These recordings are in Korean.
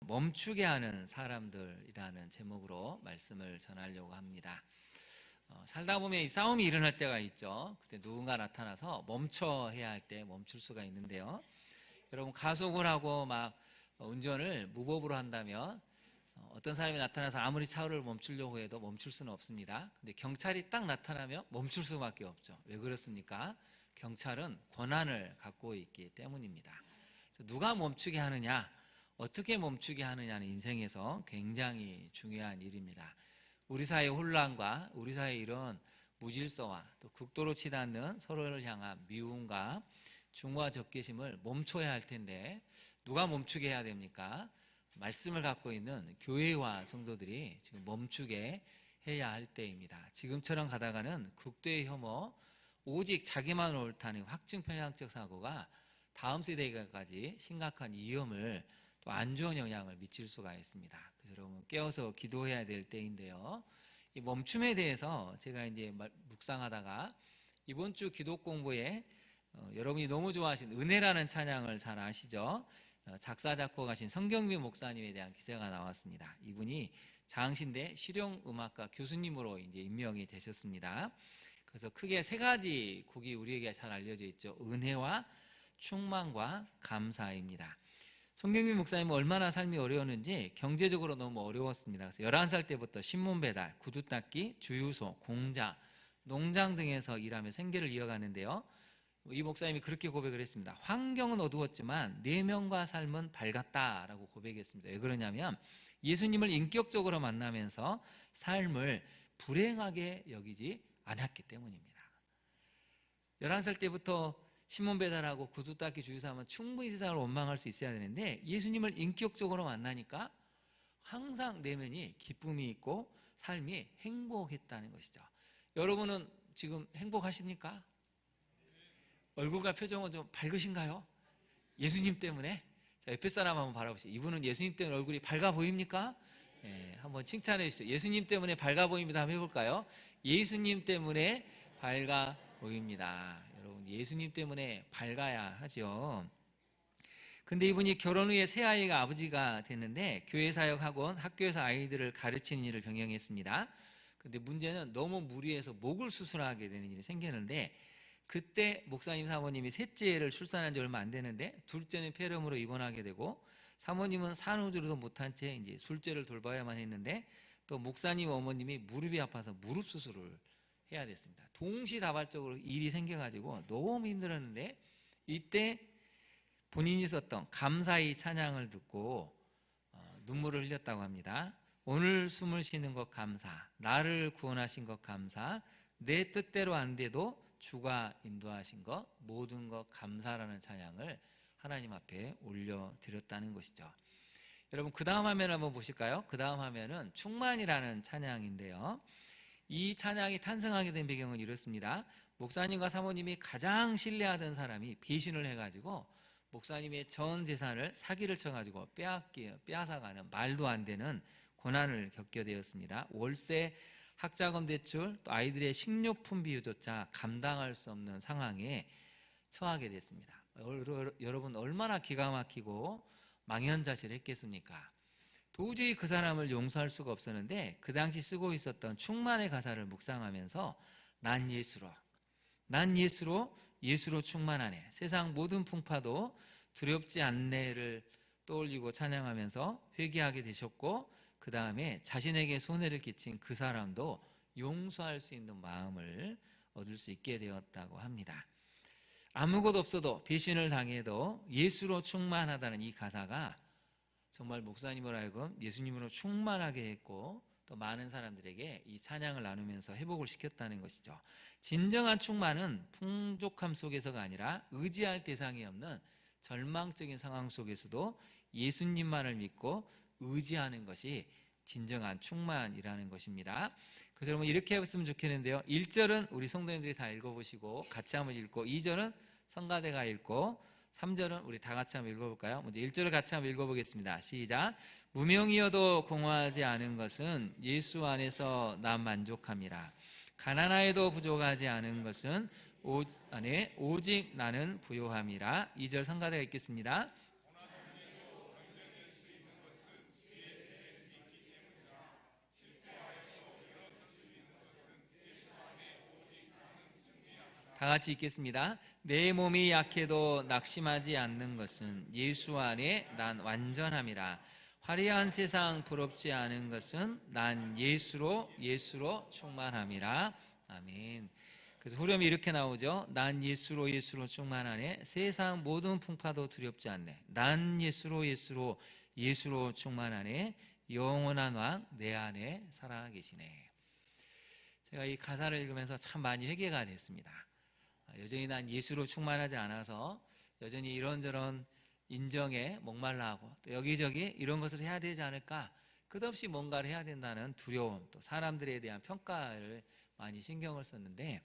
멈추게 하는 사람들이라는 제목으로 말씀을 전하려고 합니다. 살다 보면 이 싸움이 일어날 때가 있죠. 그때 누군가 나타나서 멈춰 해야 할 때 멈출 수가 있는데요. 여러분, 가속을 하고 막 운전을 무법으로 한다면 어떤 사람이 나타나서 아무리 차를 멈추려고 해도 멈출 수는 없습니다. 근데 경찰이 딱 나타나면 멈출 수밖에 없죠. 왜 그렇습니까? 경찰은 권한을 갖고 있기 때문입니다. 그래서 누가 멈추게 하느냐, 어떻게 멈추게 하느냐는 인생에서 굉장히 중요한 일입니다. 우리 사회의 혼란과 우리 사회의 이런 무질서와 또 극도로 치닫는 서로를 향한 미움과 중과 적개심을 멈춰야 할 텐데 누가 멈추게 해야 됩니까? 말씀을 갖고 있는 교회와 성도들이 지금 멈추게 해야 할 때입니다. 지금처럼 가다가는 극도의 혐오, 오직 자기만 옳다는 확증 편향적 사고가 다음 세대까지 심각한 위험을 또 안 좋은 영향을 미칠 수가 있습니다. 그래서 여러분 깨어서 기도해야 될 때인데요. 이 멈춤에 대해서 제가 이제 묵상하다가 이번 주 기도 공부에 여러분이 너무 좋아하신 은혜라는 찬양을 잘 아시죠? 작사 작곡하신 성경민 목사님에 대한 기사가 나왔습니다. 이분이 장신대 실용음악과 교수님으로 이제 임명이 되셨습니다. 그래서 크게 세 가지 곡이 우리에게 잘 알려져 있죠. 은혜와 충만과 감사입니다. 성경민 목사님은 얼마나 삶이 어려웠는지 경제적으로 너무 어려웠습니다. 그래서 11살 때부터 신문 배달, 구두 닦기, 주유소, 공장, 농장 등에서 일하며 생계를 이어가는데요. 이 목사님이 그렇게 고백을 했습니다. 환경은 어두웠지만 내면과 삶은 밝았다라고 고백했습니다. 왜 그러냐면 예수님을 인격적으로 만나면서 삶을 불행하게 여기지 않았기 때문입니다. 11살 때부터 신문 배달하고 구두 닦기 주유소하면 충분히 세상을 원망할 수 있어야 되는데 예수님을 인격적으로 만나니까 항상 내면이 기쁨이 있고 삶이 행복했다는 것이죠. 여러분은 지금 행복하십니까? 얼굴과 표정은 좀 밝으신가요? 예수님 때문에? 자, 옆에 사람 한번 바라보시죠. 이분은 예수님 때문에 얼굴이 밝아 보입니까? 네, 한번 칭찬해 주시죠. 예수님 때문에 밝아 보입니다. 한번 해볼까요? 예수님 때문에 밝아 보입니다. 여러분, 예수님 때문에 밝아야 하죠. 근데 이분이 결혼 후에 새 아이가 아버지가 됐는데 교회 사역 학원, 학교에서 아이들을 가르치는 일을 병행했습니다. 근데 문제는 너무 무리해서 목을 수술하게 되는 일이 생기는데 그때 목사님 사모님이 셋째를 출산한 지 얼마 안 되는데 둘째는 폐렴으로 입원하게 되고 사모님은 산후조리도 못한 채 이제 술째를 돌봐야만 했는데 또 목사님 어머님이 무릎이 아파서 무릎 수술을 해야 됐습니다. 동시다발적으로 일이 생겨가지고 너무 힘들었는데 이때 본인이 썼던 감사의 찬양을 듣고 눈물을 흘렸다고 합니다. 오늘 숨을 쉬는 것 감사, 나를 구원하신 것 감사, 내 뜻대로 안 돼도 주가 인도하신 것 모든 것 감사라는 찬양을 하나님 앞에 올려드렸다는 것이죠. 여러분 그 다음 화면 한번 보실까요? 그 다음 화면은 충만이라는 찬양인데요. 이 찬양이 탄생하게 된 배경은 이렇습니다. 목사님과 사모님이 가장 신뢰하던 사람이 배신을 해가지고 목사님의 전 재산을 사기를 쳐가지고 빼앗아가는 말도 안 되는 고난을 겪게 되었습니다. 월세, 학자금 대출, 또 아이들의 식료품 비유조차 감당할 수 없는 상황에 처하게 됐습니다. 여러분 얼마나 기가 막히고 망연자실했겠습니까? 도저히 그 사람을 용서할 수가 없었는데 그 당시 쓰고 있었던 충만의 가사를 묵상하면서 난 예수로 충만하네, 세상 모든 풍파도 두렵지 않네를 떠올리고 찬양하면서 회개하게 되셨고 그 다음에 자신에게 손해를 끼친 그 사람도 용서할 수 있는 마음을 얻을 수 있게 되었다고 합니다. 아무것도 없어도 배신을 당해도 예수로 충만하다는 이 가사가 정말 목사님으로 하여금 예수님으로 충만하게 했고 또 많은 사람들에게 이 찬양을 나누면서 회복을 시켰다는 것이죠. 진정한 충만은 풍족함 속에서가 아니라 의지할 대상이 없는 절망적인 상황 속에서도 예수님만을 믿고 의지하는 것이 진정한 충만이라는 것입니다. 그래서 여러분 이렇게 했으면 좋겠는데요. 1절은 우리 성도님들이 다 읽어보시고 같이 한번 읽고 2절은 성가대가 읽고 3절은 우리 다 같이 한번 읽어볼까요? 먼저 1절을 같이 한번 읽어보겠습니다. 시작. 무명이어도 공허하지 않은 것은 예수 안에서 난 만족함이라. 가난하여도 부족하지 않은 것은 오직 나는 부요함이라. 2절 성가대가 읽겠습니다. 다 같이 읽겠습니다. 내 몸이 약해도 낙심하지 않는 것은 예수 안에 난 완전함이라. 화려한 세상 부럽지 않은 것은 난 예수로 충만함이라. 아멘. 그래서 후렴이 이렇게 나오죠. 난 예수로 충만하네. 세상 모든 풍파도 두렵지 않네. 난 예수로 충만하네. 영원한 왕 내 안에 살아계시네. 제가 이 가사를 읽으면서 참 많이 회개가 됐습니다. 여전히 난 예수로 충만하지 않아서 여전히 이런저런 인정에 목말라하고 또 여기저기 이런 것을 해야 되지 않을까, 끝없이 뭔가를 해야 된다는 두려움, 또 사람들에 대한 평가를 많이 신경을 썼는데,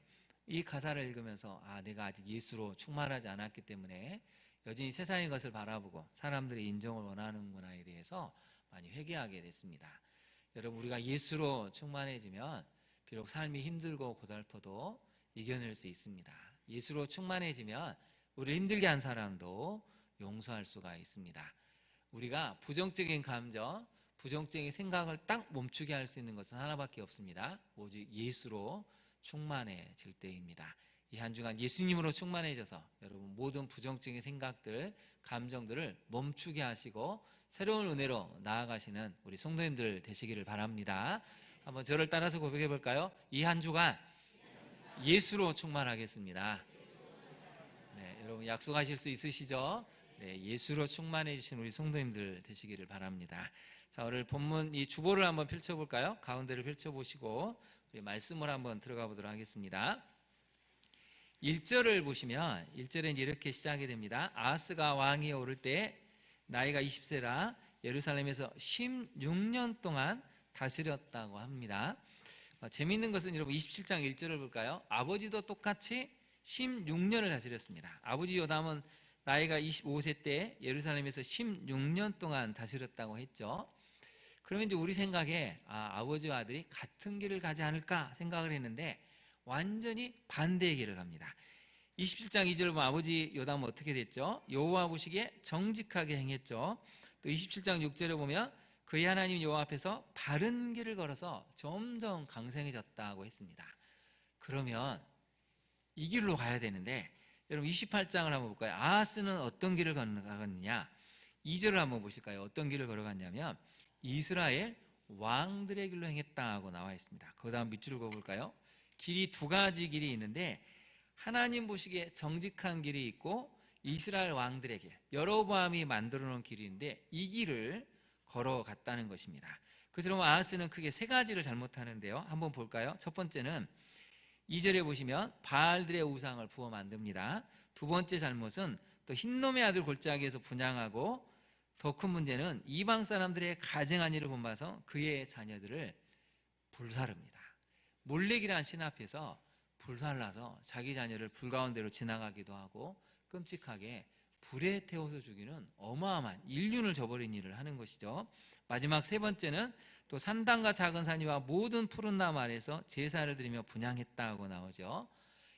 이 가사를 읽으면서 내가 아직 예수로 충만하지 않았기 때문에 여전히 세상의 것을 바라보고 사람들의 인정을 원하는구나에 대해서 많이 회개하게 됐습니다. 여러분, 우리가 예수로 충만해지면 비록 삶이 힘들고 고달퍼도 이겨낼 수 있습니다. 예수로 충만해지면 우리를 힘들게 한 사람도 용서할 수가 있습니다. 우리가 부정적인 감정, 부정적인 생각을 딱 멈추게 할 수 있는 것은 하나밖에 없습니다. 오직 예수로 충만해질 때입니다. 이 한 주간 예수님으로 충만해져서 여러분 모든 부정적인 생각들, 감정들을 멈추게 하시고 새로운 은혜로 나아가시는 우리 성도님들 되시기를 바랍니다. 한번 저를 따라서 고백해 볼까요? 이 한 주간 예수로 충만하겠습니다. 네, 여러분 약속하실 수 있으시죠? 네, 예수로 충만해지신 우리 성도님들 되시기를 바랍니다. 자, 오늘 본문 이 주보를 한번 펼쳐볼까요? 가운데를 펼쳐보시고 우리 말씀을 한번 들어가 보도록 하겠습니다. 1절을 보시면 1절은 이렇게 시작이 됩니다. 아하스가 왕위에 오를 때 나이가 20세라 예루살렘에서 16년 동안 다스렸다고 합니다. 재미있는 것은 여러분 27장 1절을 볼까요? 아버지도 똑같이 16년을 다스렸습니다. 아버지 요담은 나이가 25세 때 예루살렘에서 16년 동안 다스렸다고 했죠. 그러면 이제 우리 생각에 아버지와 아들이 같은 길을 가지 않을까 생각을 했는데 완전히 반대의 길을 갑니다. 27장 2절 보면 아버지 요담은 어떻게 됐죠? 여호와 보시기에 정직하게 행했죠. 또 27장 6절에 보면 그의 하나님 여호와 앞에서 바른 길을 걸어서 점점 강성해졌다고 했습니다. 그러면 이 길로 가야 되는데 여러분 28장을 한번 볼까요? 아하스는 어떤 길을 걸어갔느냐? 2절을 한번 보실까요? 어떤 길을 걸어갔냐면 이스라엘 왕들의 길로 행했다고 나와 있습니다. 그 다음 밑줄을 그어볼까요? 길이 두 가지 길이 있는데 하나님 보시기에 정직한 길이 있고 이스라엘 왕들의 길, 여로보암이 만들어 놓은 길이 있는데 이 길을 걸어갔다는 것입니다. 그래서 여러분 아하스는 크게 세 가지를 잘못하는데요. 한번 볼까요? 첫 번째는 2절에 보시면 바알들의 우상을 부어 만듭니다. 두 번째 잘못은 또 흰놈의 아들 골짜기에서 분향하고 더 큰 문제는 이방 사람들의 가증한 일을 본받아서 그의 자녀들을 불사릅니다. 몰렉이라는 신 앞에서 불살라서 자기 자녀를 불 가운데로 지나가기도 하고 끔찍하게 불에 태워서 죽이는 어마어마한 인륜을 저버린 일을 하는 것이죠. 마지막 세 번째는 또 산당과 작은 산이와 모든 푸른 나무 아래서 제사를 드리며 분향했다고 나오죠.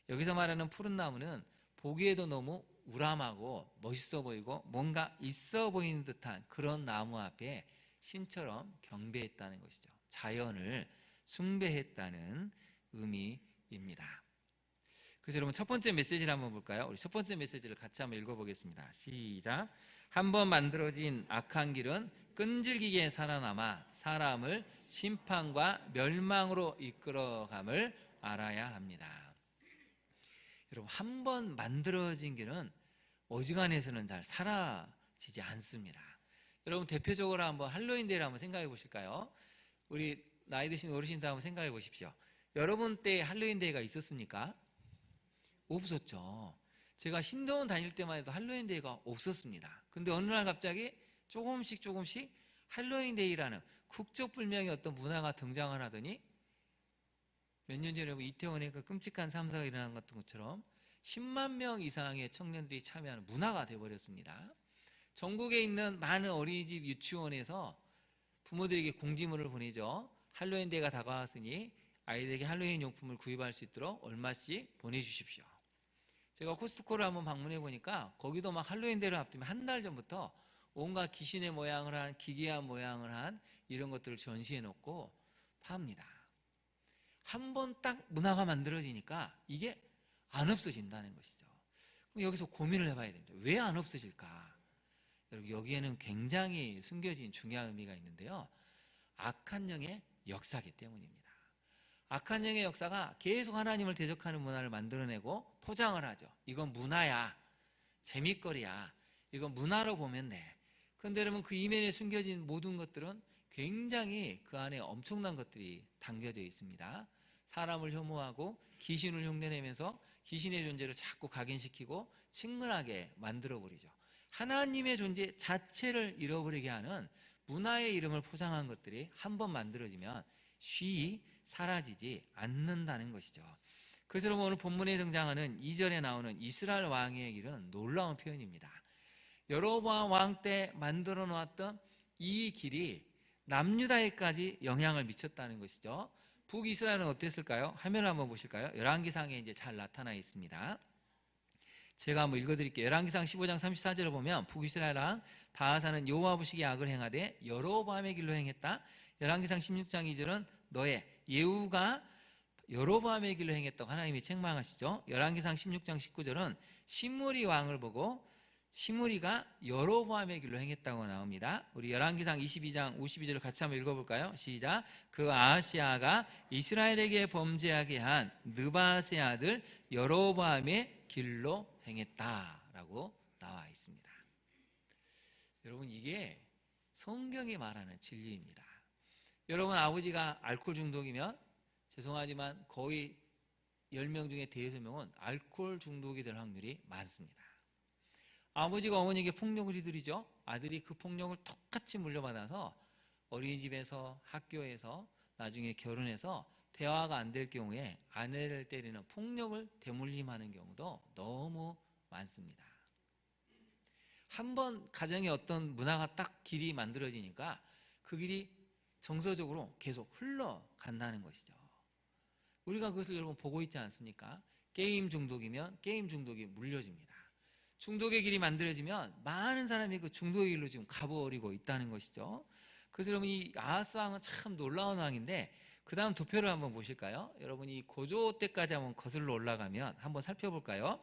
여기서 말하는 푸른 나무는 보기에도 너무 우람하고 멋있어 보이고 뭔가 있어 보이는 듯한 그런 나무 앞에 신처럼 경배했다는 것이죠. 자연을 숭배했다는 의미입니다. 그래서 여러분 첫 번째 메시지를 한번 볼까요? 우리 첫 번째 메시지를 같이 한번 읽어보겠습니다. 시작. 한번 만들어진 악한 길은 끈질기게 살아남아 사람을 심판과 멸망으로 이끌어감을 알아야 합니다. 여러분 한번 만들어진 길은 어지간해서는 잘 사라지지 않습니다. 여러분 대표적으로 한번 할로윈데이를 한번 생각해 보실까요? 우리 나이 드신 어르신들 한번 생각해 보십시오. 여러분 때 할로윈데이가 있었습니까? 없었죠. 제가 신도원 다닐 때만 해도 할로윈데이가 없었습니다. 근데 어느 날 갑자기 조금씩 할로윈데이라는 국적불명의 어떤 문화가 등장을 하더니 몇 년 전에 이태원에 그 끔찍한 참사가 일어난 것처럼 10만 명 이상의 청년들이 참여하는 문화가 되어버렸습니다. 전국에 있는 많은 어린이집 유치원에서 부모들에게 공지문을 보내죠. 할로윈데이가 다가왔으니 아이들에게 할로윈 용품을 구입할 수 있도록 얼마씩 보내주십시오. 제가 코스트코를 한번 방문해 보니까 거기도 막 할로윈데이를 앞두면 한 달 전부터 온갖 귀신의 모양을 한 기괴한 모양을 한 이런 것들을 전시해 놓고 팝니다. 한 번 딱 문화가 만들어지니까 이게 안 없어진다는 것이죠. 그럼 여기서 고민을 해봐야 됩니다. 왜 안 없어질까? 여러분, 여기에는 굉장히 숨겨진 중요한 의미가 있는데요. 악한 영의 역사이기 때문입니다. 악한 영의 역사가 계속 하나님을 대적하는 문화를 만들어내고 포장을 하죠. 이건 문화야, 재밌거리야, 이건 문화로 보면 돼. 그런데 여러분, 그 이면에 숨겨진 모든 것들은 굉장히 그 안에 엄청난 것들이 담겨져 있습니다. 사람을 혐오하고 귀신을 흉내내면서 귀신의 존재를 자꾸 각인시키고 친근하게 만들어버리죠. 하나님의 존재 자체를 잃어버리게 하는 문화의 이름을 포장한 것들이 한번 만들어지면 쉬이 사라지지 않는다는 것이죠. 그래서 여러분, 오늘 본문에 등장하는 2절에 나오는 이스라엘 왕의 길은 놀라운 표현입니다. 여로보암 왕 때 만들어 놓았던 이 길이 남유다에까지 영향을 미쳤다는 것이죠. 북이스라엘은 어땠을까요? 화면을 한번 보실까요? 열왕기상에 이제 잘 나타나 있습니다. 제가 한번 읽어드릴게요. 열왕기상 15장 34절을 보면 북이스라엘 왕 바하사는 여호와 보시기에 악을 행하되 여로보암의 길로 행했다. 열왕기상 16장 2절은 너의 예후가 여로보암의 길로 행했다고 하나님이 책망하시죠. 열왕기상 16장 19절은 시므리 왕을 보고 시므리가 여로보암의 길로 행했다고 나옵니다. 우리 열왕기상 22장 52절을 같이 한번 읽어볼까요? 시작. 그 아하시아가 이스라엘에게 범죄하게 한 느밧의 아들 여로보암의 길로 행했다라고 나와 있습니다. 여러분, 이게 성경이 말하는 진리입니다. 여러분, 아버지가 알코올 중독이면 죄송하지만 거의 10명 중에 5명은 알코올 중독이 될 확률이 많습니다. 아버지가 어머니에게 폭력을 휘두르죠. 아들이 그 폭력을 똑같이 물려받아서 어린이집에서, 학교에서, 나중에 결혼해서 대화가 안 될 경우에 아내를 때리는 폭력을 대물림하는 경우도 너무 많습니다. 한번 가정에 어떤 문화가 딱 길이 만들어지니까 그 길이 정서적으로 계속 흘러간다는 것이죠. 우리가 그것을 여러분 보고 있지 않습니까? 게임 중독이면 게임 중독이 물려집니다. 중독의 길이 만들어지면 많은 사람이 그 중독의 길로 지금 가버리고 있다는 것이죠. 그래서 여러분, 이 아하스 왕은 참 놀라운 왕인데 그 다음 도표를 한번 보실까요? 여러분, 이 고조 때까지 한번 거슬러 올라가면 한번 살펴볼까요?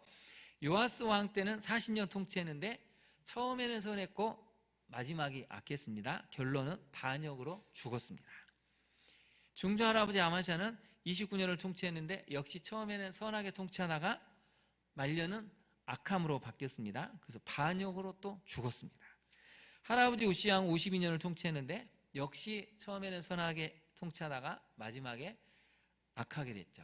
요아스 왕 때는 40년 통치했는데 처음에는 선했고 마지막이 악했습니다. 결론은 반역으로 죽었습니다. 중조 할아버지 아마샤는 29년을 통치했는데 역시 처음에는 선하게 통치하다가 말년은 악함으로 바뀌었습니다. 그래서 반역으로 또 죽었습니다. 할아버지 우시야 왕 52년을 통치했는데 역시 처음에는 선하게 통치하다가 마지막에 악하게 됐죠.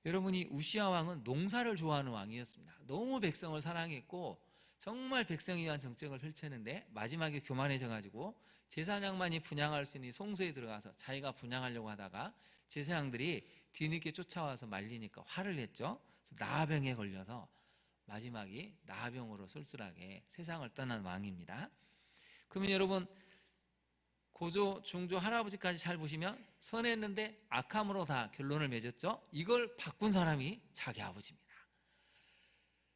여러분이 우시야 왕은 농사를 좋아하는 왕이었습니다. 너무 백성을 사랑했고 정말 백성을 위한 정책을 펼쳤는데 마지막에 교만해져가지고 제사장만이 분향할 수 있는 송소에 들어가서 자기가 분향하려고 하다가 제사장들이 뒤늦게 쫓아와서 말리니까 화를 냈죠. 그래서 나병에 걸려서 마지막이 나병으로 쓸쓸하게 세상을 떠난 왕입니다. 그러면 여러분, 고조, 중조, 할아버지까지 잘 보시면 선했는데 악함으로 다 결론을 맺었죠. 이걸 바꾼 사람이 자기 아버지입니다.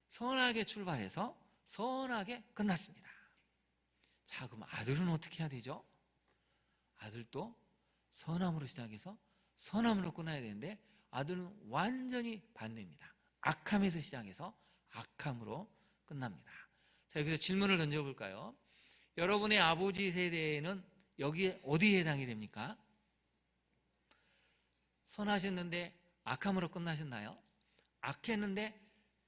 선하게 출발해서 선하게 끝났습니다. 자, 그럼 아들은 어떻게 해야 되죠? 아들도 선함으로 시작해서 선함으로 끝나야 되는데 아들은 완전히 반대입니다. 악함에서 시작해서 악함으로 끝납니다. 자, 여기서 질문을 던져볼까요? 여러분의 아버지 세대에는 여기에 어디에 해당이 됩니까? 선하셨는데 악함으로 끝나셨나요? 악했는데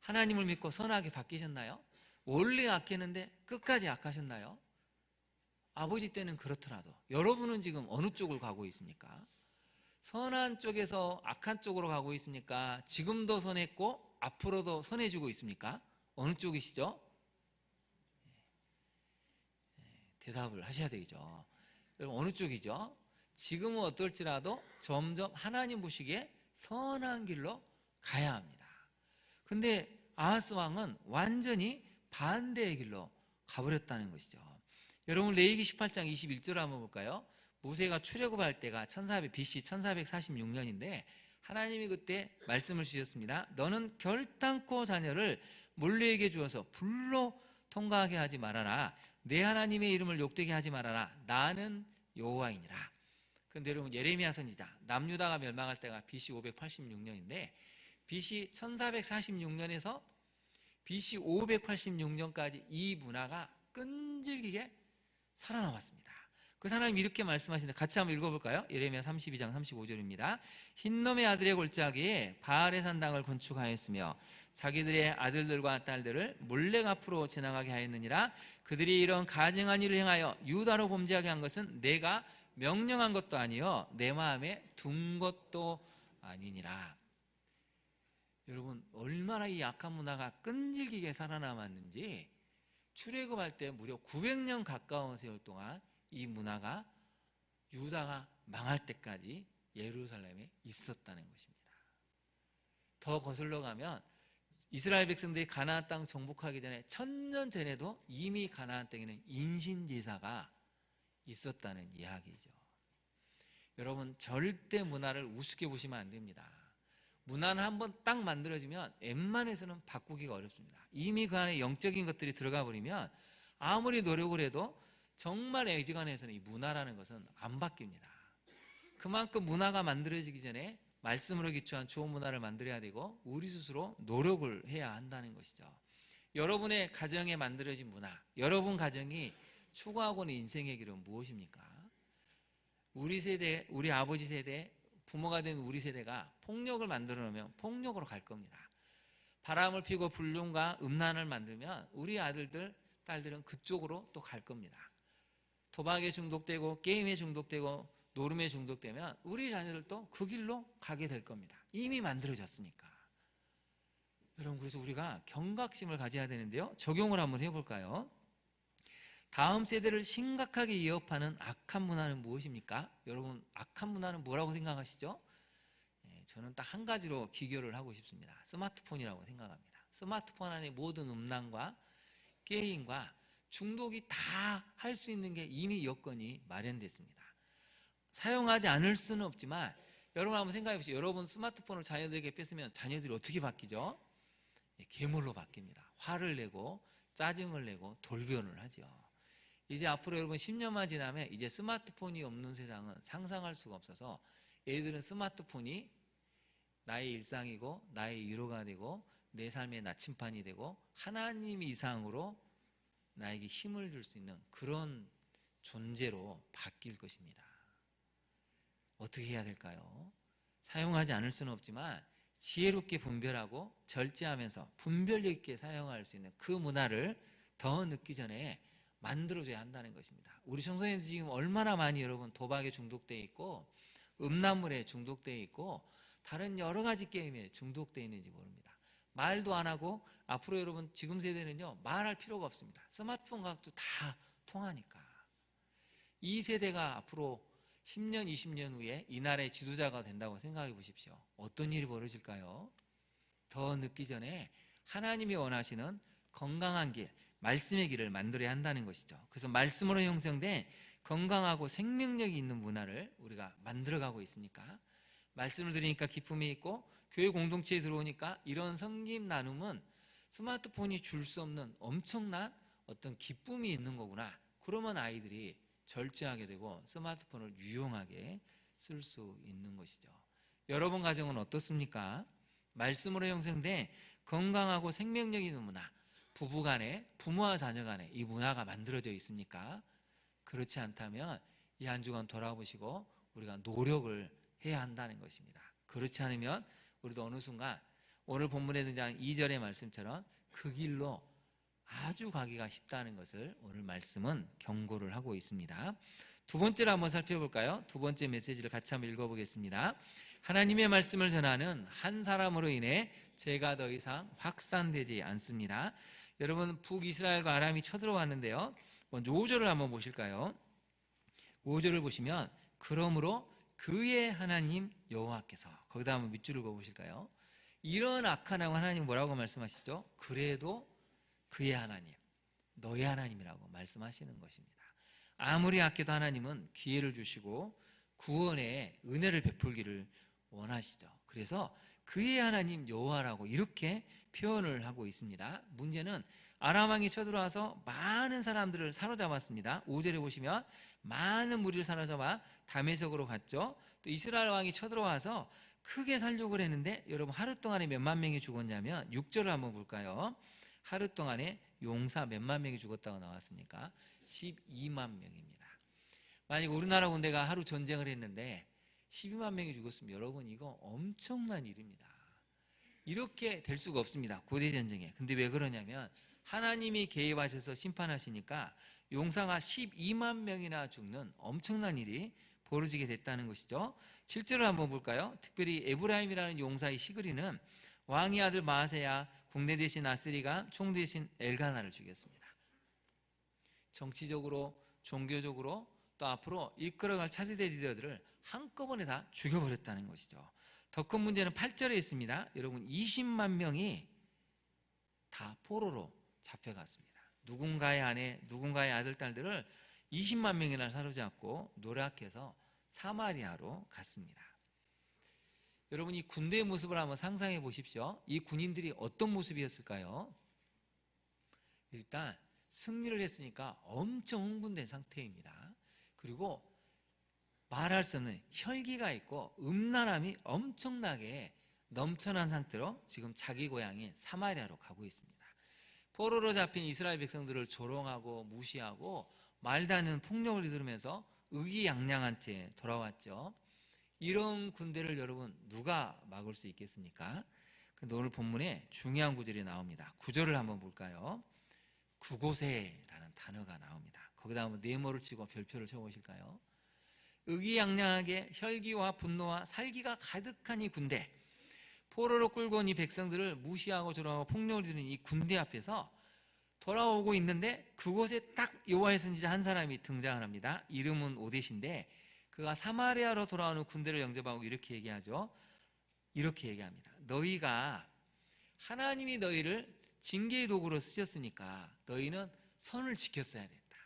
하나님을 믿고 선하게 바뀌셨나요? 원래 악했는데 끝까지 악하셨나요? 아버지 때는 그렇더라도 여러분은 지금 어느 쪽을 가고 있습니까? 선한 쪽에서 악한 쪽으로 가고 있습니까? 지금도 선했고 앞으로도 선해지고 있습니까? 어느 쪽이시죠? 대답을 하셔야 되겠죠. 여러분, 어느 쪽이죠? 지금은 어떨지라도 점점 하나님 보시기에 선한 길로 가야 합니다. 근데 아하스 왕은 완전히 반대의 길로 가버렸다는 것이죠. 여러분, 레위기 18장 21절을 한번 볼까요? 모세가 출애굽할 때가 BC 1446년인데 하나님이 그때 말씀을 주셨습니다. 너는 결단코 자녀를 몰래에게 주어서 불로 통과하게 하지 말아라. 내 하나님의 이름을 욕되게 하지 말아라. 나는 여호와이니라. 그런데 여러분, 예레미야 선지자 남유다가 멸망할 때가 BC 586년인데 BC 1446년에서 BC 586년까지 이 문화가 끈질기게 살아남았습니다. 그 하나님 이렇게 말씀하시는데 같이 한번 읽어볼까요? 예레미야 32장 35절입니다. 흰놈의 아들의 골짜기에 바알의 산당을 건축하였으며 자기들의 아들들과 딸들을 몰래 앞으로 지나가게 하였느니라. 그들이 이런 가증한 일을 행하여 유다로 범죄하게 한 것은 내가 명령한 것도 아니요 내 마음에 둔 것도 아니니라. 여러분, 얼마나 이 악한 문화가 끈질기게 살아남았는지 출애굽할 때 무려 900년 가까운 세월 동안 이 문화가 유다가 망할 때까지 예루살렘에 있었다는 것입니다. 더 거슬러 가면 이스라엘 백성들이 가나안 땅 정복하기 전에 1000년 전에도 이미 가나안 땅에는 인신제사가 있었다는 이야기죠. 여러분, 절대 문화를 우습게 보시면 안 됩니다. 문화는 한번 딱 만들어지면 웬만해서는 바꾸기가 어렵습니다. 이미 그 안에 영적인 것들이 들어가 버리면 아무리 노력을 해도 정말 애지간해서는 이 문화라는 것은 안 바뀝니다. 그만큼 문화가 만들어지기 전에 말씀으로 기초한 좋은 문화를 만들어야 되고 우리 스스로 노력을 해야 한다는 것이죠. 여러분의 가정에 만들어진 문화, 여러분 가정이 추구하고 있는 인생의 길은 무엇입니까? 우리 세대, 우리 아버지 세대, 부모가 된 우리 세대가 폭력을 만들어 놓으면 폭력으로 갈 겁니다. 바람을 피고 불륜과 음란을 만들면 우리 아들들, 딸들은 그쪽으로 또 갈 겁니다. 도박에 중독되고 게임에 중독되고 노름에 중독되면 우리 자녀들도 그 길로 가게 될 겁니다. 이미 만들어졌으니까. 여러분, 그래서 우리가 경각심을 가져야 되는데요. 적용을 한번 해볼까요? 다음 세대를 심각하게 위협하는 악한 문화는 무엇입니까? 여러분, 악한 문화는 뭐라고 생각하시죠? 저는 딱 한 가지로 기결을 하고 싶습니다. 스마트폰이라고 생각합니다. 스마트폰 안에 모든 음란과 게임과 중독이 다 할 수 있는 게 이미 여건이 마련됐습니다. 사용하지 않을 수는 없지만 여러분 한번 생각해 보시죠. 여러분 스마트폰을 자녀들에게 뺐으면 자녀들이 어떻게 바뀌죠? 괴물로 바뀝니다. 화를 내고 짜증을 내고 돌변을 하죠. 이제 앞으로 여러분 10년만 지나면 이제 스마트폰이 없는 세상은 상상할 수가 없어서 애들은 스마트폰이 나의 일상이고 나의 위로가 되고 내 삶의 나침판이 되고 하나님 이상으로 나에게 힘을 줄 수 있는 그런 존재로 바뀔 것입니다. 어떻게 해야 될까요? 사용하지 않을 수는 없지만 지혜롭게 분별하고 절제하면서 분별력 있게 사용할 수 있는 그 문화를 더 늦기 전에 만들어줘야 한다는 것입니다. 우리 청소년들 지금 얼마나 많이 여러분 도박에 중독되어 있고 음란물에 중독되어 있고 다른 여러 가지 게임에 중독되어 있는지 모릅니다. 말도 안 하고 앞으로 여러분 지금 세대는요 말할 필요가 없습니다. 스마트폰 갖고 다 통하니까. 이 세대가 앞으로 10년, 20년 후에 이 나라의 지도자가 된다고 생각해 보십시오. 어떤 일이 벌어질까요? 더 늦기 전에 하나님이 원하시는 건강한 길, 말씀의 길을 만들어야 한다는 것이죠. 그래서 말씀으로 형성된 건강하고 생명력이 있는 문화를 우리가 만들어가고 있으니까 말씀을 들으니까 기쁨이 있고 교회 공동체에 들어오니까 이런 성김 나눔은 스마트폰이 줄 수 없는 엄청난 어떤 기쁨이 있는 거구나. 그러면 아이들이 절제하게 되고 스마트폰을 유용하게 쓸 수 있는 것이죠. 여러분 가정은 어떻습니까? 말씀으로 형성된 건강하고 생명력 있는 문화, 부부 간에, 부모와 자녀 간에 이 문화가 만들어져 있습니까? 그렇지 않다면 이 한 주간 돌아보시고 우리가 노력을 해야 한다는 것입니다. 그렇지 않으면 우리도 어느 순간 오늘 본문에 등장한 2절의 말씀처럼 그 길로 아주 가기가 쉽다는 것을 오늘 말씀은 경고를 하고 있습니다. 두 번째로 한번 살펴볼까요? 두 번째 메시지를 같이 한번 읽어보겠습니다. 하나님의 말씀을 전하는 한 사람으로 인해 죄가 더 이상 확산되지 않습니다. 여러분 북이스라엘과 아람이 쳐들어왔는데요. 먼저 5절을 한번 보실까요? 5절을 보시면 그러므로 그의 하나님 여호와께서 거기다 한번 밑줄을 그어보실까요? 이런 악한 하나님 뭐라고 말씀하시죠? 그래도 그의 하나님, 너의 하나님이라고 말씀하시는 것입니다. 아무리 악해도 하나님은 기회를 주시고 구원의 은혜를 베풀기를 원하시죠. 그래서 그의 하나님 여호와라고 이렇게 표현을 하고 있습니다. 문제는 아람 왕이 쳐들어와서 많은 사람들을 사로잡았습니다. 5절에 보시면 많은 무리를 사로잡아 다메섹으로 갔죠. 또 이스라엘 왕이 쳐들어와서 크게 살려고 했는데 여러분 하루 동안에 몇만 명이 죽었냐면 6절을 한번 볼까요? 하루 동안에 용사 몇만 명이 죽었다고 나왔습니까? 12만 명입니다. 만약 우리나라 군대가 하루 전쟁을 했는데 12만 명이 죽었으면 여러분 이거 엄청난 일입니다. 이렇게 될 수가 없습니다. 고대 전쟁에. 근데 왜 그러냐면 하나님이 개입하셔서 심판하시니까 용사가 12만 명이나 죽는 엄청난 일이 벌어지게 됐다는 것이죠. 7절을 한번 볼까요? 특별히 에브라임이라는 용사의 시그리는 왕의 아들 마아세야, 국내 대신 아스리가, 총 대신 엘가나를 죽였습니다. 정치적으로, 종교적으로 또 앞으로 이끌어갈 차세대 리더들을 한꺼번에 다 죽여버렸다는 것이죠. 더 큰 문제는 8절에 있습니다. 여러분 20만 명이 다 포로로 잡혀갔습니다. 누군가의 아내, 누군가의 아들, 딸들을 20만 명이나 사로잡고 노략해서 사마리아로 갔습니다. 여러분 이 군대의 모습을 한번 상상해 보십시오. 이 군인들이 어떤 모습이었을까요? 일단 승리를 했으니까 엄청 흥분된 상태입니다. 그리고 말할 수 없는 혈기가 있고 음란함이 엄청나게 넘쳐난 상태로 지금 자기 고향인 사마리아로 가고 있습니다. 포로로 잡힌 이스라엘 백성들을 조롱하고 무시하고 말도 안 되는 폭력을 들으면서 의기양양한 채 돌아왔죠. 이런 군대를 여러분 누가 막을 수 있겠습니까? 근데 오늘 본문에 중요한 구절이 나옵니다. 구절을 한번 볼까요? 그곳에라는 단어가 나옵니다. 거기다 한번 네모를 치고 별표를 쳐보실까요? 의기양양하게 혈기와 분노와 살기가 가득한 이 군대, 포로로 끌고 온 이 백성들을 무시하고 조롱하고 폭력을 들이는 이 군대 앞에서 돌아오고 있는데 그곳에 딱 여호와의 선지자 한 사람이 등장을 합니다. 이름은 오뎃인데 그가 사마리아로 돌아오는 군대를 영접하고 이렇게 얘기하죠. 이렇게 얘기합니다. 너희가 하나님이 너희를 징계의 도구로 쓰셨으니까 너희는 선을 지켰어야 된다.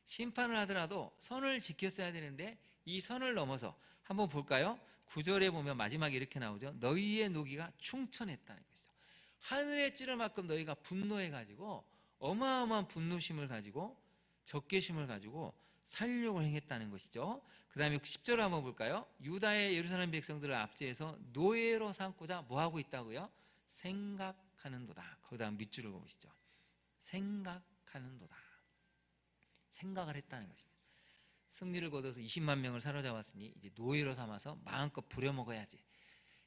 심판을 하더라도 선을 지켰어야 되는데 이 선을 넘어서 한번 볼까요? 9절에 보면 마지막에 이렇게 나오죠. 너희의 노기가 충천했다는 것이죠. 하늘에 찌를 만큼 너희가 분노해가지고 어마어마한 분노심을 가지고 적개심을 가지고 살려고 행했다는 것이죠. 그 다음에 10절을 한번 볼까요? 유다의 예루살렘 백성들을 압제해서 노예로 삼고자 뭐하고 있다고요? 생각하는도다. 거기다 밑줄을 보시죠. 생각하는도다. 생각을 했다는 것입니다. 승리를 거둬서 20만 명을 사로잡았으니 이제 노예로 삼아서 마음껏 부려먹어야지.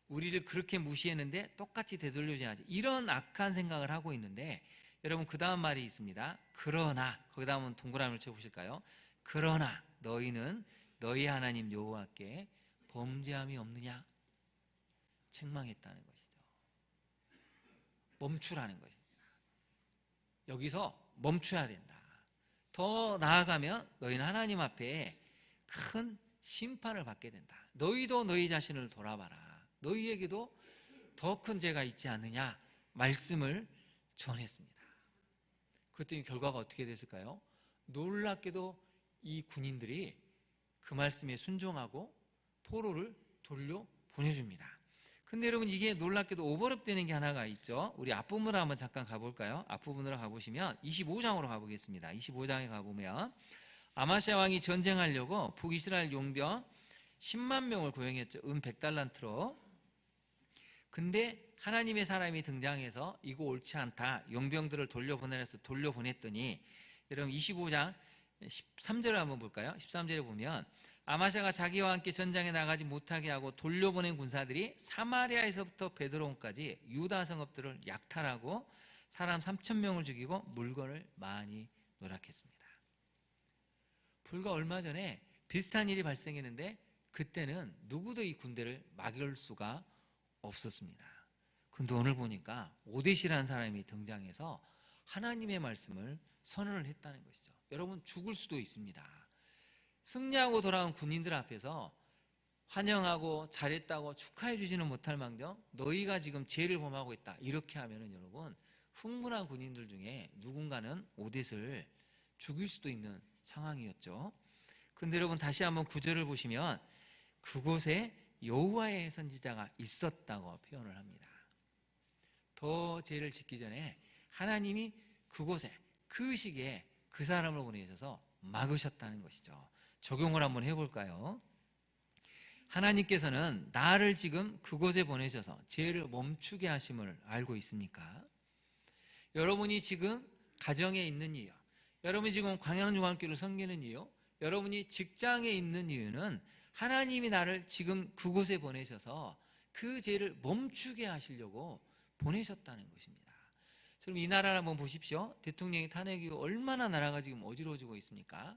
우리를 그렇게 무시했는데 똑같이 되돌려줘야지. 이런 악한 생각을 하고 있는데 여러분 그 다음 말이 있습니다. 그러나 거기다 한번 동그라미를 쳐보실까요? 그러나 너희는 너희 하나님 여호와께 범죄함이 없느냐? 책망했다는 것이죠. 멈추라는 것입니다. 여기서 멈춰야 된다. 더 나아가면 너희는 하나님 앞에 큰 심판을 받게 된다. 너희도 너희 자신을 돌아봐라. 너희에게도 더 큰 죄가 있지 않느냐 말씀을 전했습니다. 그랬더니 결과가 어떻게 됐을까요? 놀랍게도 이 군인들이 그 말씀에 순종하고 포로를 돌려보내줍니다. 근데 여러분 이게 놀랍게도 오버랩되는 게 하나가 있죠. 우리 앞부분으로 한번 잠깐 가볼까요? 앞부분으로 가보시면 25장으로 가보겠습니다. 25장에 가보면 아마시아 왕이 전쟁하려고 북이스라엘 용병 10만 명을 고용했죠. 100달란트로. 근데 하나님의 사람이 등장해서 이거 옳지 않다. 용병들을 돌려보냈더니 여러분 25장 13절을 한번 볼까요? 13절에 보면 아마시아가 자기와 함께 전장에 나가지 못하게 하고 돌려보낸 군사들이 사마리아에서부터 베드로온까지 유다 성읍들을 약탈하고 사람 3,000명을 죽이고 물건을 많이 노략했습니다. 불과 얼마 전에 비슷한 일이 발생했는데 그때는 누구도 이 군대를 막을 수가 없었습니다. 근데 오늘 보니까 오뎃이라는 사람이 등장해서 하나님의 말씀을 선언을 했다는 것이죠. 여러분 죽을 수도 있습니다. 승리하고 돌아온 군인들 앞에서 환영하고 잘했다고 축하해 주지는 못할 망정 너희가 지금 죄를 범하고 있다 이렇게 하면은 여러분 흥분한 군인들 중에 누군가는 오뎃을 죽일 수도 있는 상황이었죠. 근데 여러분 다시 한번 구절을 보시면 그곳에 여호와의 선지자가 있었다고 표현을 합니다. 더 죄를 짓기 전에 하나님이 그곳에 그 시기에 그 사람을 보내셔서 막으셨다는 것이죠. 적용을 한번 해볼까요? 하나님께서는 나를 지금 그곳에 보내셔서 죄를 멈추게 하심을 알고 있습니까? 여러분이 지금 가정에 있는 이유, 여러분이 지금 광양중앙교를 섬기는 이유, 여러분이 직장에 있는 이유는 하나님이 나를 지금 그곳에 보내셔서 그 죄를 멈추게 하시려고 보내셨다는 것입니다. 그럼 이 나라를 한번 보십시오. 대통령이 탄핵이고 얼마나 나라가 지금 어지러워지고 있습니까?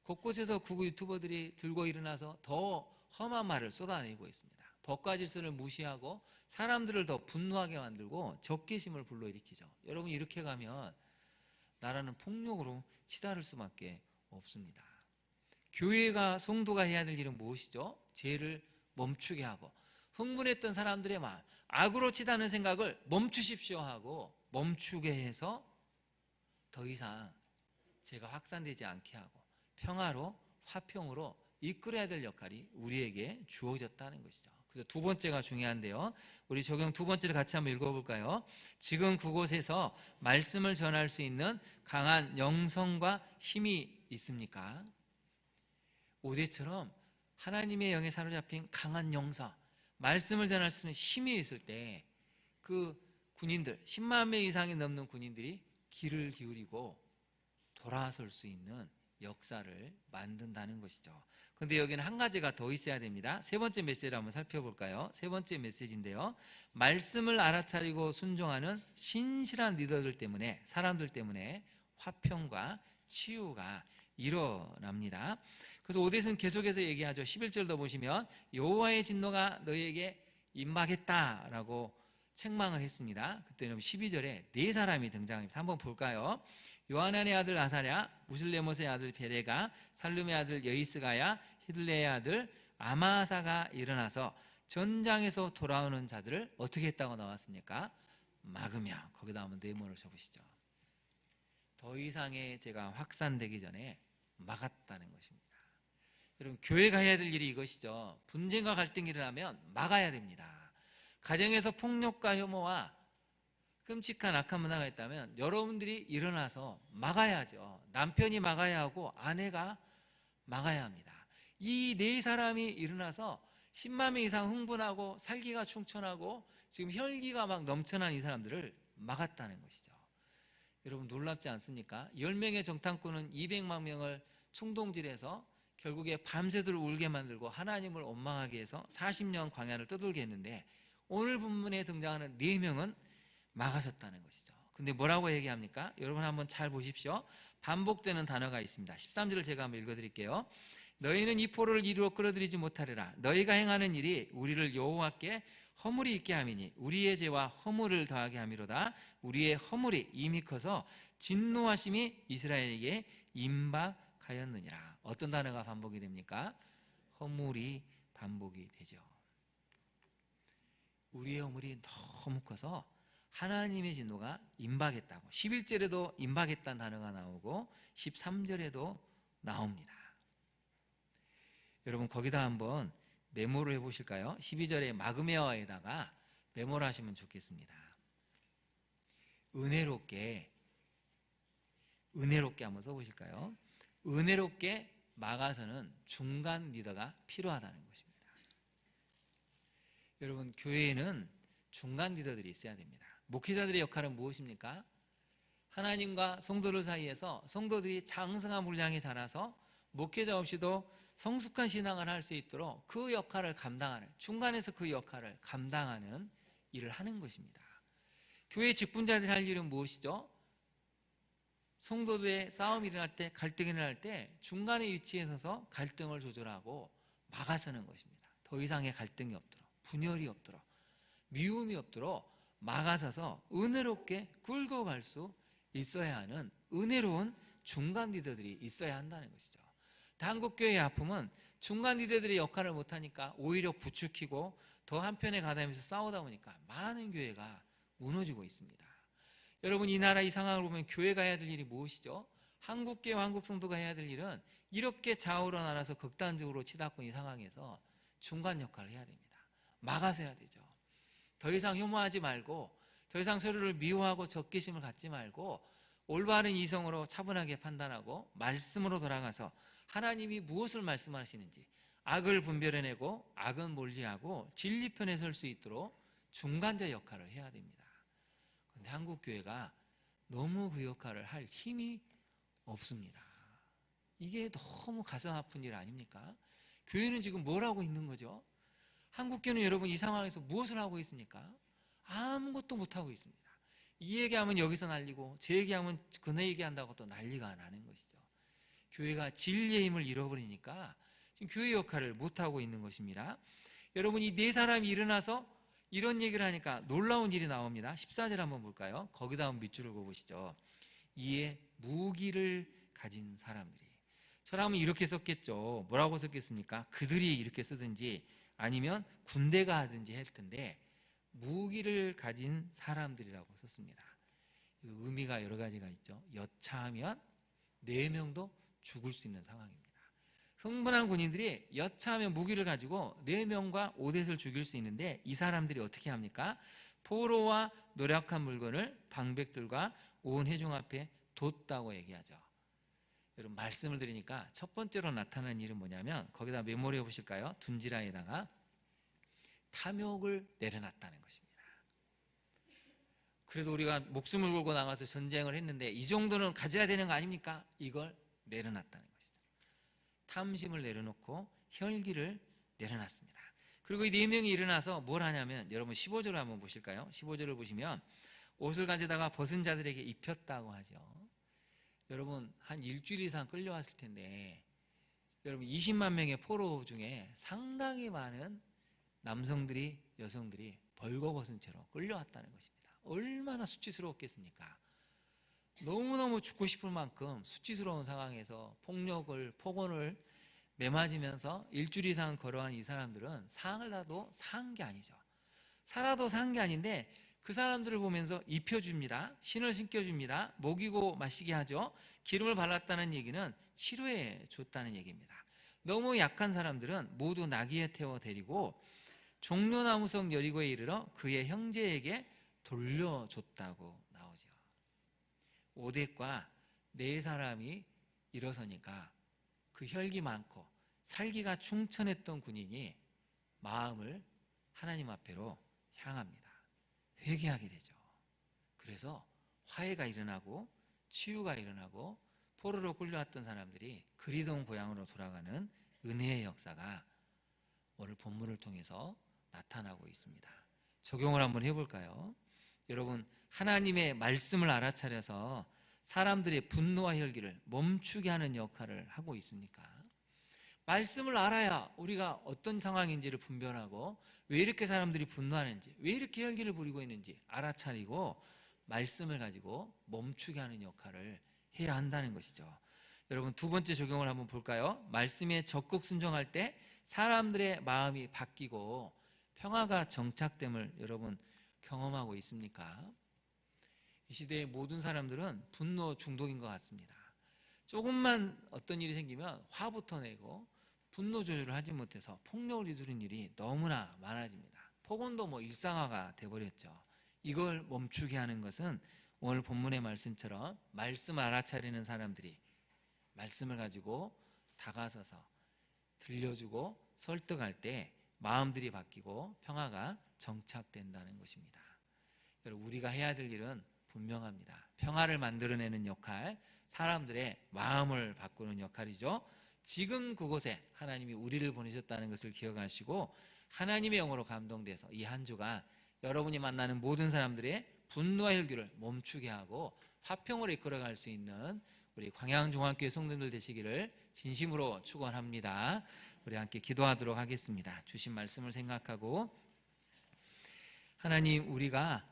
곳곳에서 극우 유튜버들이 들고 일어나서 더 험한 말을 쏟아내고 있습니다. 법과 질서를 무시하고 사람들을 더 분노하게 만들고 적개심을 불러일으키죠. 여러분, 이렇게 가면 나라는 폭력으로 치달을 수밖에 없습니다. 교회가, 성도가 해야 될 일은 무엇이죠? 죄를 멈추게 하고 흥분했던 사람들의 마음, 악으로 치닫는 생각을 멈추십시오 하고 멈추게 해서 더 이상 죄가 확산되지 않게 하고 평화로, 화평으로 이끌어야 될 역할이 우리에게 주어졌다는 것이죠. 그래서 두 번째가 중요한데요. 우리 적용 두 번째를 같이 한번 읽어볼까요? 지금 그곳에서 말씀을 전할 수 있는 강한 영성과 힘이 있습니까? 5대처럼 하나님의 영에 사로잡힌 강한 영성, 말씀을 전할 수 있는 힘이 있을 때 그 군인들, 10만 명 이상이 넘는 군인들이 귀를 기울이고 돌아설 수 있는 역사를 만든다는 것이죠. 그런데 여기는 한 가지가 더 있어야 됩니다. 세 번째 메시지를 한번 살펴볼까요? 세 번째 메시지인데요. 말씀을 알아차리고 순종하는 신실한 리더들 때문에, 사람들 때문에 화평과 치유가 일어납니다. 그래서 오대서는 계속해서 얘기하죠. 11절도 보시면 여호와의 진노가 너희에게 임하겠다라고 책망을 했습니다. 그때는 12절에 네 사람이 등장합니다. 한번 볼까요? 요하난의 아들 아사랴, 무슬레못의 아들 베레가, 살룸의 아들 여이스가야, 히들레의 아들 아마사가 일어나서 전장에서 돌아오는 자들을 어떻게 했다고 나왔습니까? 막으며. 거기다 한번 네모를 쳐보시죠. 더 이상의 죄가 확산되기 전에 막았다는 것입니다. 여러분, 교회가 해야 될 일이 이것이죠. 분쟁과 갈등이 일어나면 막아야 됩니다. 가정에서 폭력과 혐오와 끔찍한 악한 문화가 있다면 여러분들이 일어나서 막아야죠. 남편이 막아야 하고 아내가 막아야 합니다. 이 네 사람이 일어나서 10만 명 이상 흥분하고 살기가 충천하고 지금 혈기가 막 넘쳐난 이 사람들을 막았다는 것이죠. 여러분, 놀랍지 않습니까? 10명의 정탐꾼은 200만 명을 총동질해서 결국에 밤새도록 울게 만들고 하나님을 원망하게 해서 40년 광야를 떠돌게 했는데, 오늘 본문에 등장하는 4명은 막아섰다는 것이죠. 근데 뭐라고 얘기합니까? 여러분 한번 잘 보십시오. 반복되는 단어가 있습니다. 13절을 제가 한번 읽어드릴게요. 너희는 이 포로를 이리로 끌어들이지 못하리라. 너희가 행하는 일이 우리를 여호와께 허물이 있게 함이니 우리의 죄와 허물을 더하게 함이로다. 우리의 허물이 이미 커서 진노하심이 이스라엘에게 임박하였느니라. 어떤 단어가 반복이 됩니까? 허물이 반복이 되죠. 우리의 허물이 너무 커서 하나님의 진노가 임박했다고. 11절에도 임박했다는 단어가 나오고 13절에도 나옵니다. 여러분, 거기다 한번 메모를 해보실까요? 12절에 마그메어에다가 메모를 하시면 좋겠습니다. 은혜롭게 한번 써보실까요? 은혜롭게 막아서는 중간 리더가 필요하다는 것입니다. 여러분, 교회에는 중간 리더들이 있어야 됩니다. 목회자들의 역할은 무엇입니까? 하나님과 성도들 사이에서 성도들이 장성한 분량이 자라서 목회자 없이도 성숙한 신앙을 할 수 있도록 그 역할을 감당하는, 중간에서 그 역할을 감당하는 일을 하는 것입니다. 교회 직분자들이 할 일은 무엇이죠? 성도들의 싸움이 일어날 때, 갈등이 일어날 때 중간에 위치해 서서 갈등을 조절하고 막아서는 것입니다. 더 이상의 갈등이 없도록, 분열이 없도록, 미움이 없도록 막아서서 은혜롭게 끌고 갈 수 있어야 하는 은혜로운 중간 리더들이 있어야 한다는 것이죠. 한국교회의 아픔은 중간 리더들의 역할을 못하니까 오히려 부추기고 더 한편에 가다니면서 싸우다 보니까 많은 교회가 무너지고 있습니다. 여러분, 이 나라 이 상황을 보면 교회가 해야 될 일이 무엇이죠? 한국교회와 한국성도가 해야 될 일은 이렇게 좌우로 나눠서 극단적으로 치닫고 이 상황에서 중간 역할을 해야 됩니다. 막아서 해야 되죠. 더 이상 혐오하지 말고, 더 이상 서로를 미워하고 적개심을 갖지 말고 올바른 이성으로 차분하게 판단하고 말씀으로 돌아가서 하나님이 무엇을 말씀하시는지, 악을 분별해내고 악은 멀리하고 진리 편에 설 수 있도록 중간자 역할을 해야 됩니다. 그런데 한국 교회가 너무 그 역할을 할 힘이 없습니다. 이게 너무 가슴 아픈 일 아닙니까? 교회는 지금 뭘 하고 있는 거죠? 한국 교회는 여러분 이 상황에서 무엇을 하고 있습니까? 아무것도 못하고 있습니다. 이 얘기하면 여기서 난리고 제 얘기하면 그네 얘기한다고 또 난리가 나는 것이죠. 교회가 진리의 힘을 잃어버리니까 지금 교회 역할을 못하고 있는 것입니다. 여러분 이 네 사람이 일어나서 이런 얘기를 하니까 놀라운 일이 나옵니다. 14절 한번 볼까요? 거기다 한번 밑줄을 그어보시죠. 이에 무기를 가진 사람들이. 저라면 이렇게 썼겠죠. 뭐라고 썼겠습니까? 그들이 이렇게 쓰든지 아니면 군대가 하든지 할 텐데 무기를 가진 사람들이라고 썼습니다. 의미가 여러 가지가 있죠. 여차하면 4명도 죽을 수 있는 상황입니다. 흥분한 군인들이 여차하면 무기를 가지고 4명과 오댓을 죽일 수 있는데 이 사람들이 어떻게 합니까? 포로와 노력한 물건을 방백들과 온 회중 앞에 뒀다고 얘기하죠. 여러분 말씀을 드리니까 첫 번째로 나타나는 일은 뭐냐면 거기다 메모리해 보실까요? 둔지라에다가 탐욕을 내려놨다는 것입니다. 그래도 우리가 목숨을 걸고 나가서 전쟁을 했는데 이 정도는 가져야 되는 거 아닙니까? 이걸 내려놨다는 것이죠. 탐심을 내려놓고 혈기를 내려놨습니다. 그리고 이 4명이 일어나서 뭘 하냐면 여러분 15절을 한번 보실까요? 15절을 보시면 옷을 가져다가 벗은 자들에게 입혔다고 하죠. 여러분 한 일주일 이상 끌려왔을 텐데 여러분 20만 명의 포로 중에 상당히 많은 남성들이 여성들이 벌거벗은 채로 끌려왔다는 것입니다. 얼마나 수치스러웠겠습니까? 너무너무 죽고 싶을 만큼 수치스러운 상황에서 폭언을 매맞으면서 일주일 이상 걸어간 이 사람들은 살아도 산 게 아니죠. 살아도 산 게 아닌데 그 사람들을 보면서 입혀줍니다. 신을 신겨줍니다. 먹이고 마시게 하죠. 기름을 발랐다는 얘기는 치료해 줬다는 얘기입니다. 너무 약한 사람들은 모두 나귀에 태워 데리고 종려나무성 여리고에 이르러 그의 형제에게 돌려줬다고 나오죠. 오댓과 4사람이 일어서니까 그 혈기 많고 살기가 충천했던 군인이 마음을 하나님 앞으로 향합니다. 회개하게 되죠. 그래서 화해가 일어나고 치유가 일어나고 포로로 끌려왔던 사람들이 그리던 고향으로 돌아가는 은혜의 역사가 오늘 본문을 통해서 나타나고 있습니다. 적용을 한번 해볼까요? 여러분 하나님의 말씀을 알아차려서 사람들의 분노와 혈기를 멈추게 하는 역할을 하고 있습니까? 말씀을 알아야 우리가 어떤 상황인지를 분별하고 왜 이렇게 사람들이 분노하는지 왜 이렇게 혈기를 부리고 있는지 알아차리고 말씀을 가지고 멈추게 하는 역할을 해야 한다는 것이죠. 여러분 두 번째 적용을 한번 볼까요? 말씀에 적극 순종할 때 사람들의 마음이 바뀌고 평화가 정착됨을 여러분 경험하고 있습니까? 이 시대의 모든 사람들은 분노 중독인 것 같습니다. 조금만 어떤 일이 생기면 화부터 내고 분노 조절을 하지 못해서 폭력을 이루는 일이 너무나 많아집니다. 폭언도 일상화가 돼버렸죠. 이걸 멈추게 하는 것은 오늘 본문의 말씀처럼 말씀을 알아차리는 사람들이 말씀을 가지고 다가서서 들려주고 설득할 때 마음들이 바뀌고 평화가 정착된다는 것입니다. 여러분 우리가 해야 될 일은 분명합니다. 평화를 만들어내는 역할, 사람들의 마음을 바꾸는 역할이죠. 지금 그곳에 하나님이 우리를 보내셨다는 것을 기억하시고 하나님의 영으로 감동돼서 이 한 주간 여러분이 만나는 모든 사람들의 분노와 혈기를 멈추게 하고 화평으로 이끌어갈 수 있는 우리 광양중앙교회 성도들 되시기를 진심으로 축원합니다. 우리 함께 기도하도록 하겠습니다. 주신 말씀을 생각하고 하나님 우리가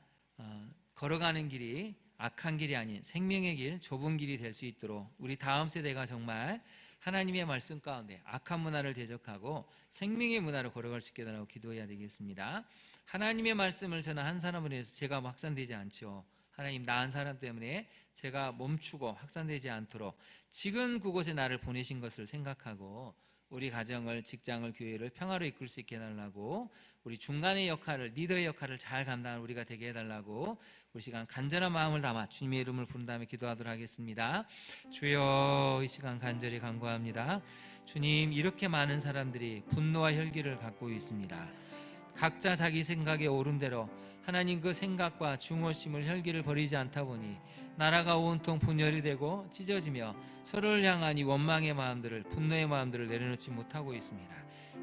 걸어가는 길이 악한 길이 아닌 생명의 길, 좁은 길이 될 수 있도록 우리 다음 세대가 정말 하나님의 말씀 가운데 악한 문화를 대적하고 생명의 문화로 걸어갈 수 있게 달라고 기도해야 되겠습니다. 하나님의 말씀을 전한 한 사람을 위해서 제가 확산되지 않죠. 하나님 나 한 사람 때문에 제가 멈추고 확산되지 않도록 지금 그곳에 나를 보내신 것을 생각하고 우리 가정을, 직장을, 교회를 평화로 이끌 수 있게 해달라고, 우리 중간의 역할을, 리더의 역할을 잘 감당하는 우리가 되게 해달라고 우리 시간 간절한 마음을 담아 주님의 이름을 부른 다음에 기도하도록 하겠습니다. 주여, 이 시간 간절히 간구합니다. 주님, 이렇게 많은 사람들이 분노와 혈기를 갖고 있습니다. 각자 자기 생각에 옳은 대로 하나님 그 생각과 중호심을, 혈기를 버리지 않다 보니 나라가 온통 분열이 되고 찢어지며 서로를 향한 이 원망의 마음들을, 분노의 마음들을 내려놓지 못하고 있습니다.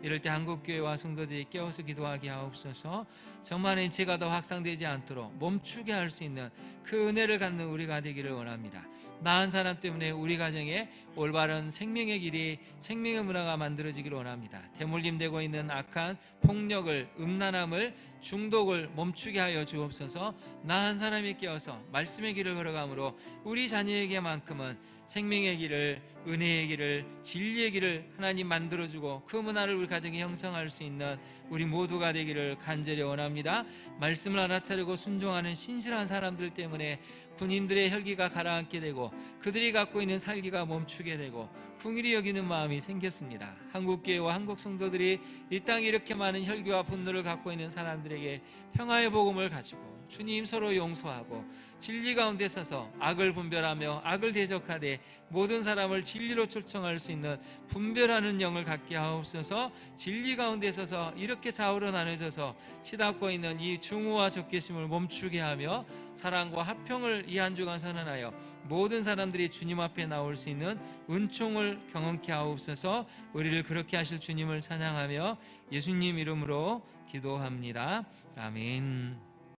이럴 때 한국교회와 성도들이 깨어서 기도하게 하옵소서. 정말의 죄가 더 확산되지 않도록 멈추게 할 수 있는 그 은혜를 갖는 우리가 되기를 원합니다. 나 한 사람 때문에 우리 가정에 올바른 생명의 길이, 생명의 문화가 만들어지기를 원합니다. 대물림되고 있는 악한 폭력을, 음란함을, 중독을 멈추게 하여 주옵소서. 나 한 사람이 깨어서 말씀의 길을 걸어가므로 우리 자녀에게만큼은 생명의 길을, 은혜의 길을, 진리의 길을 하나님 만들어주고 그 문화를 우리 가정에 형성할 수 있는 우리 모두가 되기를 간절히 원합니다. 말씀을 알아차리고 순종하는 신실한 사람들 때문에 군인들의 혈기가 가라앉게 되고 그들이 갖고 있는 살기가 멈추게 되고 긍휼히 여기는 마음이 생겼습니다. 한국교회와 한국 성도들이 이 땅에 이렇게 많은 혈기와 분노를 갖고 있는 사람들에게 평화의 복음을 가지고 주님 서로 용서하고 진리 가운데 서서 악을 분별하며 악을 대적하되 모든 사람을 진리로 초청할 수 있는 분별하는 영을 갖게 하옵소서. 진리 가운데 서서 이렇게 좌우로 나눠져서 치닫고 있는 이 중후와 적개심을 멈추게 하며 사랑과 화평을 이 한 주간 선언하여 모든 사람들이 주님 앞에 나올 수 있는 은총을 경험케 하옵소서. 우리를 그렇게 하실 주님을 찬양하며 예수님 이름으로 기도합니다. 아멘.